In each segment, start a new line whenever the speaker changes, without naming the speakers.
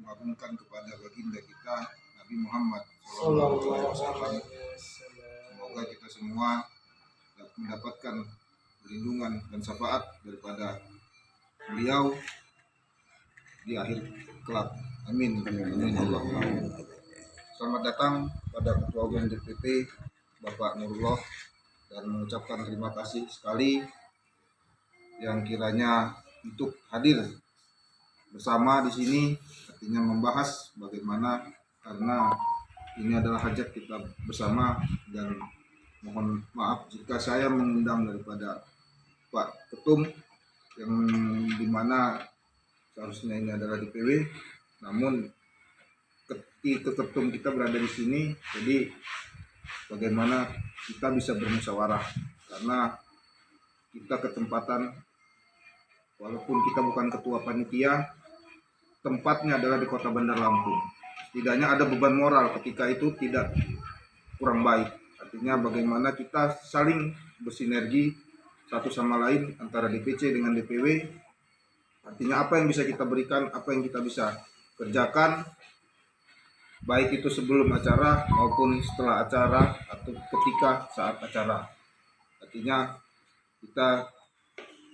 mengagungkan kepada baginda kita Nabi Muhammad SAW. Semoga kita semua mendapatkan perlindungan dan syafaat daripada beliau di akhir kelak. Amin. Amin. Allahumma. Selamat datang pada Ketua Umum DPP Bapak Nurullah, dan mengucapkan terima kasih sekali yang kiranya untuk hadir bersama di sini, artinya membahas bagaimana, karena ini adalah hajat kita bersama, dan mohon maaf jika saya mengundang daripada Pak Ketum yang dimana seharusnya ini adalah DPW, namun ketum kita berada di sini, jadi bagaimana kita bisa bermusyawarah, karena kita ketempatan, walaupun kita bukan ketua panitia, tempatnya adalah di Kota Bandar Lampung. Setidaknya ada beban moral ketika itu tidak kurang baik. Artinya bagaimana kita saling bersinergi satu sama lain antara DPC dengan DPW. Artinya apa yang bisa kita berikan, apa yang kita bisa kerjakan, baik itu sebelum acara maupun setelah acara atau ketika saat acara. Artinya kita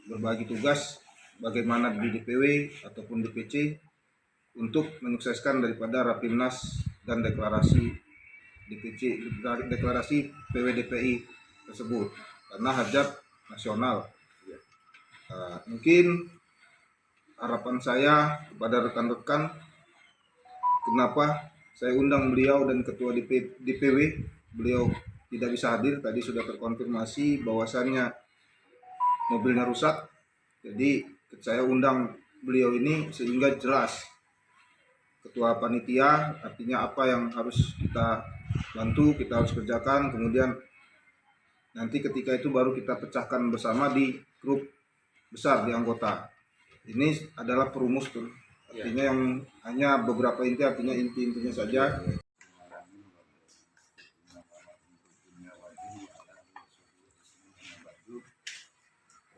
berbagi tugas bagaimana di DPW ataupun DPC untuk menyukseskan daripada Rapimnas dan deklarasi DPC, deklarasi PWDPI tersebut, karena hajat nasional. Mungkin harapan saya kepada rekan-rekan, kenapa saya undang beliau dan ketua DPW, beliau tidak bisa hadir, tadi sudah terkonfirmasi bahwasannya mobilnya rusak. Jadi saya undang beliau ini sehingga jelas ketua panitia, artinya apa yang harus kita bantu, kita harus kerjakan, kemudian nanti ketika itu baru kita pecahkan bersama di grup besar di anggota. Ini adalah perumus tuh. Artinya yang hanya beberapa inti, artinya inti-intinya saja.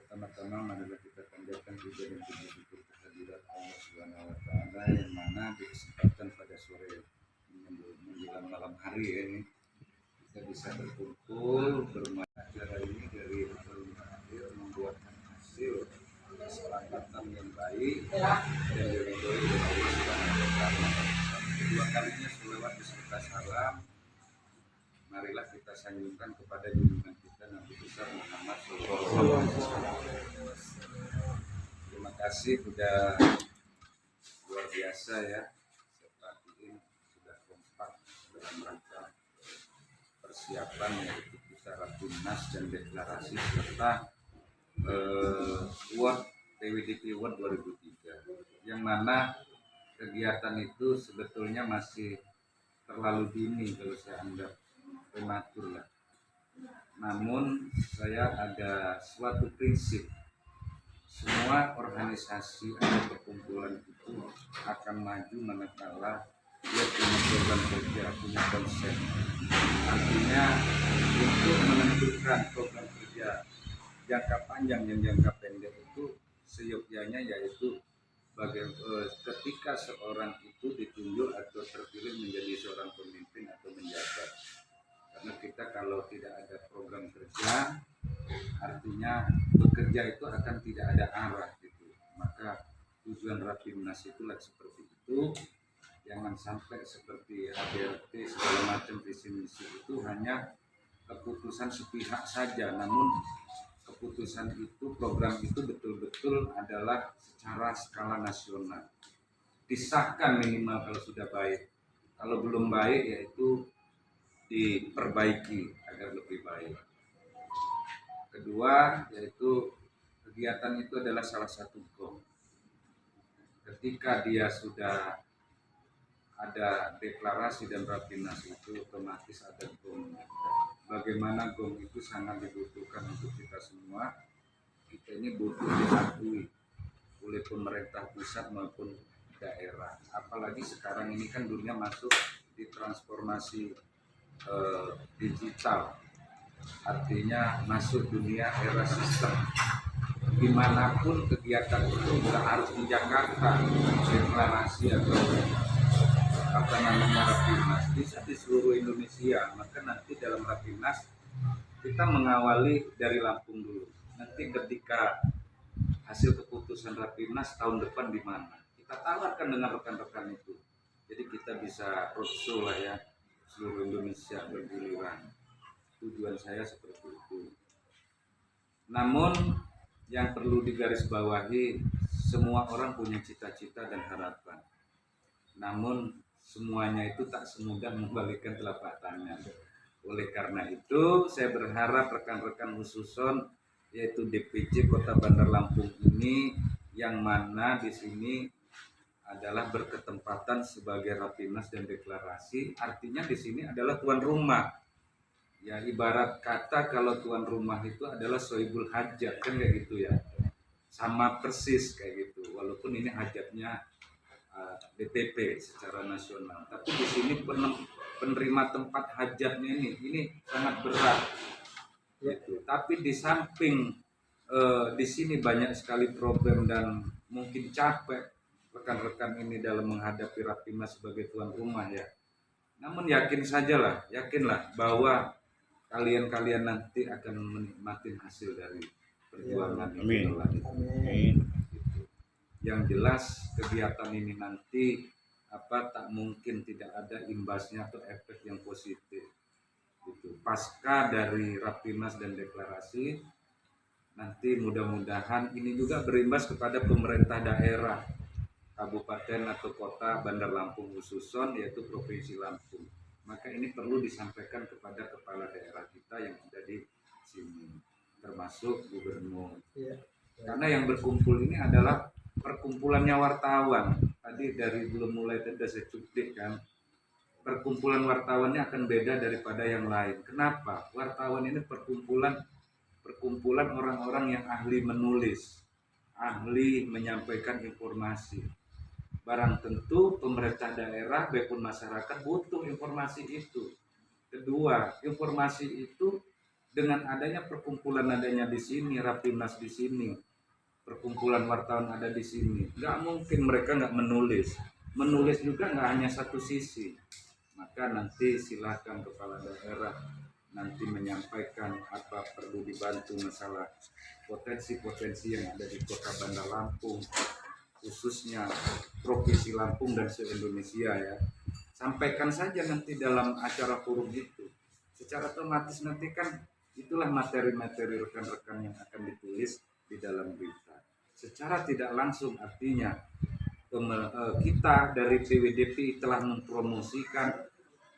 Pertama-tama marilah kita panjatkan puja dan puji syukur kehadirat Allah Subhanahu wa taala, yang mana di kesempatan pada sore menjelang malam hari ini kita bisa berkumpul bermain acara ini dari awal akhir, membuatkan hasil kesepakatan yang baik dan diridhoi oleh Allah Subhanahu wa taala. Kedua kalinya selawat beserta salam marilah kita sanjungkan kepada junjungan kita Nabi besar Muhammad SAW. Terima kasih sudah luar biasa ya, seperti ini sudah kompak dalam rangka persiapan yaitu kita Rapimnas dan deklarasi serta PWDP Award 2003, yang mana kegiatan itu sebetulnya masih terlalu dini kalau saya anggap prematur lah. Namun saya ada suatu prinsip, semua organisasi atau perkumpulan itu akan maju manakala dia punya program kerja, punya konsep. Artinya untuk menentukan program kerja jangka panjang dan jangka pendek itu seyogyanya yaitu ketika seorang itu ditunjuk atau terpilih menjadi seorang pemimpin atau menjabat. Karena kita kalau tidak ada program kerja, artinya bekerja itu akan tidak ada arah gitu. Maka tujuan Rapimnas itulah seperti itu. Jangan sampai seperti ADRT segala macam visi misi itu hanya keputusan sepihak saja, namun keputusan itu, program itu betul-betul adalah secara skala nasional. Disahkan minimal kalau sudah baik. Kalau belum baik yaitu diperbaiki agar lebih baik. Kedua yaitu kegiatan itu adalah salah satu gong. Ketika dia sudah ada deklarasi dan Rapimnas itu otomatis ada gong. Bagaimana gong itu sangat dibutuhkan untuk kita semua. Kita ini butuh diakui oleh pemerintah pusat maupun daerah. Apalagi sekarang ini kan dunia masuk di transformasi digital. Artinya masuk dunia era sistem. Dimanapun kegiatan itu tidak harus di Jakarta, deklarasi atau apa namanya Rapimnas bisa di seluruh Indonesia. Maka nanti dalam Rapimnas kita mengawali dari Lampung dulu. Nanti ketika hasil keputusan Rapimnas tahun depan di mana, kita tawarkan dengan rekan-rekan itu. Jadi kita bisa roadshow lah ya, seluruh Indonesia bergiliran. Tujuan saya seperti itu. Namun yang perlu digarisbawahi, semua orang punya cita-cita dan harapan. Namun semuanya itu tak semudah membalikan telapak tangan. Oleh karena itu, saya berharap rekan-rekan Hususon, yaitu DPC Kota Bandar Lampung ini, yang mana di sini adalah berketempatan sebagai Rapimnas dan deklarasi, artinya di sini adalah tuan rumah. Ya, ibarat kata kalau tuan rumah itu adalah sohibul hajat, kan kayak gitu ya. Sama persis kayak gitu, walaupun ini hajatnya DTP secara nasional. Tapi di sini penerima tempat hajatnya ini sangat berat. Gitu. Tapi di samping di sini banyak sekali problem dan mungkin capek rekan-rekan ini dalam menghadapi Rapimnas sebagai tuan rumah ya. Namun yakinlah bahwa kalian nanti akan menikmati hasil dari perjuangan ini.
Amin.
Gitu. Yang jelas kegiatan ini nanti tak mungkin tidak ada imbasnya atau efek yang positif. Gitu. Pasca dari Rapimnas dan deklarasi, nanti mudah-mudahan ini juga berimbas kepada pemerintah daerah kabupaten atau kota Bandar Lampung Hususon, yaitu Provinsi Lampung. Maka ini perlu disampaikan kepada kepala daerah kita yang ada di sini, termasuk gubernur. Karena yang berkumpul ini adalah perkumpulannya wartawan. Tadi dari belum mulai tadi saya cuplik kan, perkumpulan wartawannya akan beda daripada yang lain. Kenapa? Wartawan ini perkumpulan orang-orang yang ahli menulis, ahli menyampaikan informasi. Barang tentu pemerintah daerah maupun masyarakat butuh informasi itu. Kedua, informasi itu dengan adanya perkumpulan adanya di sini, Rapimnas di sini, perkumpulan wartawan ada di sini, nggak mungkin mereka nggak menulis. Menulis juga nggak hanya satu sisi. Maka nanti silakan kepala daerah nanti menyampaikan apa perlu dibantu masalah potensi-potensi yang ada di Kota Bandar Lampung, khususnya Provinsi Lampung dan se-Indonesia ya. Sampaikan saja nanti dalam acara forum itu. Secara otomatis nanti kan itulah materi-materi rekan-rekan yang akan ditulis di dalam berita. Secara tidak langsung artinya kita dari PWDP telah mempromosikan,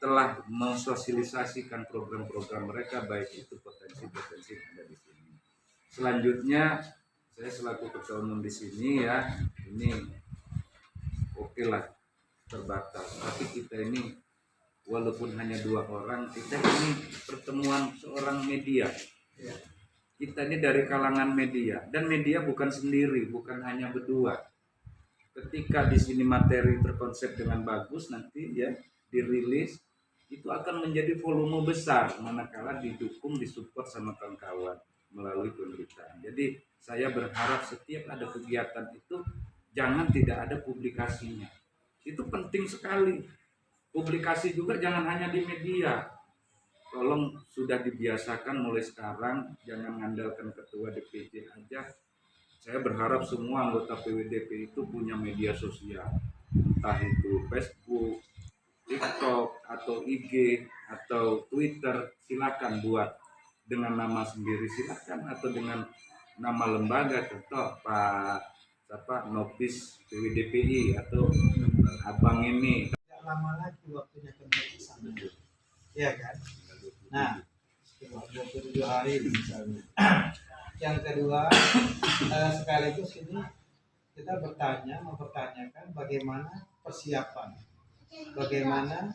telah mensosialisasikan program-program mereka, baik itu potensi-potensi yang ada di sini. Selanjutnya saya selaku ketua umum di sini ya, ini oke lah terbatas. Tapi kita ini walaupun hanya 2 orang, kita ini pertemuan seorang media. Kita ini dari kalangan media, dan media bukan sendiri, bukan hanya berdua. Ketika di sini materi terkonsep dengan bagus nanti ya dirilis, itu akan menjadi volume besar manakala didukung, disupport sama kawan-kawan melalui pemberitaan. Jadi saya berharap setiap ada kegiatan itu jangan tidak ada publikasinya. Itu penting sekali. Publikasi juga jangan hanya di media. Tolong sudah dibiasakan mulai sekarang, jangan mengandalkan ketua DPC aja. Saya berharap semua anggota PWDP itu punya media sosial, entah itu Facebook, TikTok, atau IG, atau Twitter. Silakan buat dengan nama sendiri silakan, atau dengan nama lembaga, contoh Pak Nopis PWDPI atau Abang ini.
Tidak lama lagi waktunya kembali ke sana. Iya kan? Nah, 27 hari misalnya. Yang kedua, sekaligus ini kita mempertanyakan bagaimana persiapan, bagaimana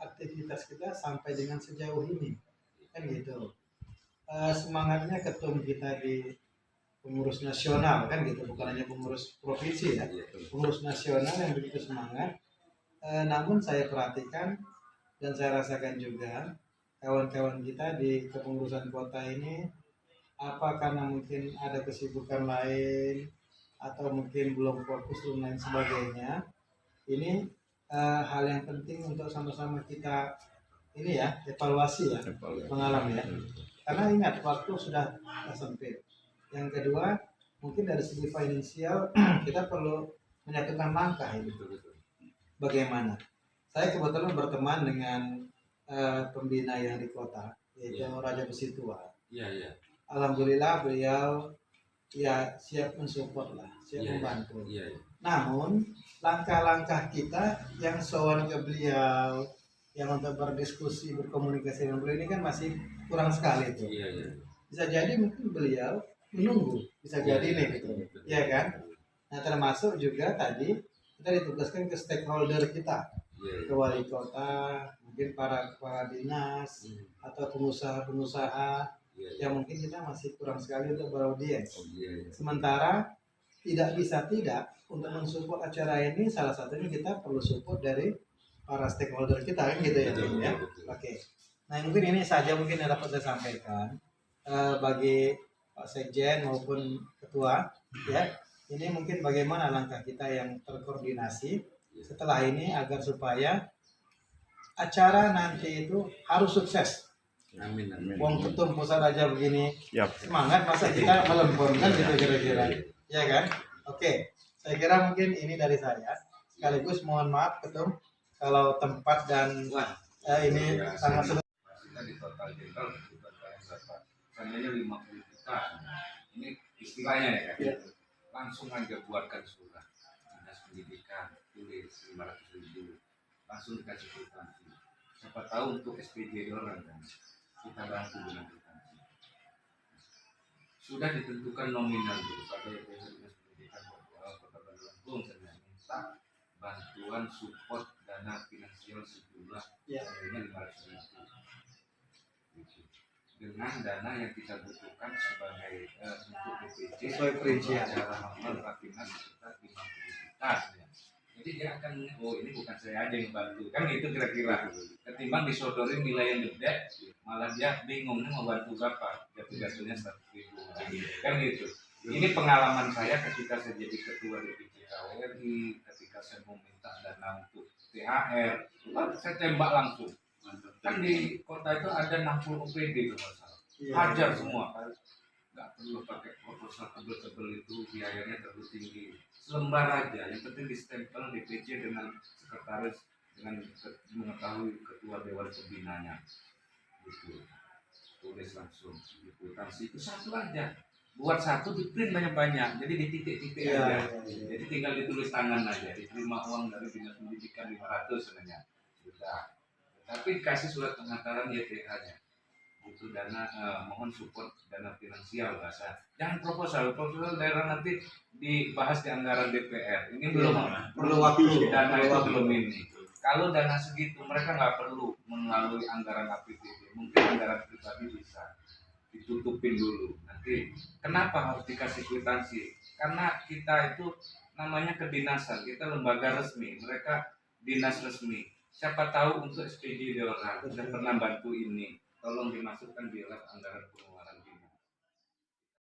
aktivitas kita sampai dengan sejauh ini, kan gitu. Semangatnya ketum kita di pengurus nasional kan gitu, bukan hanya pengurus provinsi ya, pengurus nasional yang begitu semangat. Namun saya perhatikan dan saya rasakan juga kawan-kawan kita di kepengurusan kota ini, apa karena mungkin ada kesibukan lain atau mungkin belum fokus dan lain sebagainya, ini hal yang penting untuk sama-sama kita ini ya evaluasi ya mengalami ya. Karena ingat waktu sudah sempit. Yang kedua mungkin dari segi finansial kita perlu menyatukan langkah ini. Bagaimana? Saya kebetulan berteman dengan pembina yang di kota yaitu Raja Besi Tua.
Iya, iya.
Alhamdulillah beliau ya siap mensupport lah, siap membantu.
Iya, iya.
Namun langkah-langkah kita yang soal ke beliau, yang untuk berdiskusi, berkomunikasi dengan beliau ini kan masih kurang sekali tuh.
Iya, iya.
Bisa jadi mungkin beliau menunggu, bisa jadi nih gitu, ya kan? Nah termasuk juga tadi kita ditugaskan ke stakeholder kita, ke wali kota, mungkin para kepala dinas atau pengusaha-pengusaha yang mungkin kita masih kurang sekali untuk beraudiens. Sementara tidak bisa tidak untuk mensupport acara ini salah satunya kita perlu support dari para stakeholder kita kan gitu ya.
Betul,
Ya.
betul.
Oke. Nah mungkin ini saja mungkin yang dapat saya sampaikan bagi Pak Sekjen maupun Ketua ya. Ini mungkin bagaimana langkah kita yang terkoordinasi setelah ini agar supaya acara nanti itu harus sukses.
Amin, amin.
Wong ketum pusat aja begini
Yap.
semangat masa kita melempem kan gitu kira-kira ya kan. Oke, saya kira mungkin ini dari saya sekaligus mohon maaf ketum kalau tempat dan ini sangat sulit.
Kita di total jenderal kita berapa? Seandainya 50 juta. Ini istilahnya ya. Langsung aja buatkan surat dinas pendidikan, tulis 500.000, langsung dikasih kwitansi. Siapa tahu untuk SPJ orang kan kita bantu dengan kwitansi. Sudah ditentukan nominal dulu pada dinas pendidikan Kota Bandar Lampung saya minta bantuan support dana finansial sejumlah sebenarnya 500.000 dengan dana yang kita butuhkan sebagai untuk BPJ
Sesuai perincian.
acara normal Rapimnas sekitar 50 juta ya. Jadi dia akan ini bukan saya aja yang bantu kan itu kira-kira ketimbang disodorin nilai yang gede malah dia bingung nih mau bantu berapa jatuh-jatuhnya 100.000 kan gitu. Ini pengalaman saya ketika saya jadi ketua DPC KWRI, ketika saya mau minta dana untuk THR, saya tembak langsung. Kan di kota itu ada 60 OPD bermasalah. Hajar semua. Nggak perlu pakai proposal tebel-tebel itu, biayanya terlalu tinggi. Selembar aja, yang penting distempel DPC dengan sekretaris, dengan mengetahui ketua dewan pembinanya. Gitu. Tulis langsung di kwitansi itu satu aja. Buat satu di print banyak-banyak, jadi di titik-titik aja. Jadi tinggal ditulis tangan aja, diterima uang dari dinas pendidikan 500 sebenarnya. Sudah. Tapi dikasih surat pengantaran YTH-nya. Butuh dana, mohon support dana finansial bahasa. Jangan proposal daerah nanti dibahas di anggaran DPR. Ini belum
Perlu waktu.
dana itu belum ini. Kalau dana segitu mereka nggak perlu melalui anggaran APBD. Mungkin anggaran pribadi bisa ditutupin dulu. Nanti kenapa harus dikasih kwitansi? Karena kita itu namanya kedinasan, kita lembaga resmi, mereka dinas resmi. Siapa tahu untuk SPJ di orang sudah pernah bantu ini, tolong dimasukkan di anggaran pengeluaran.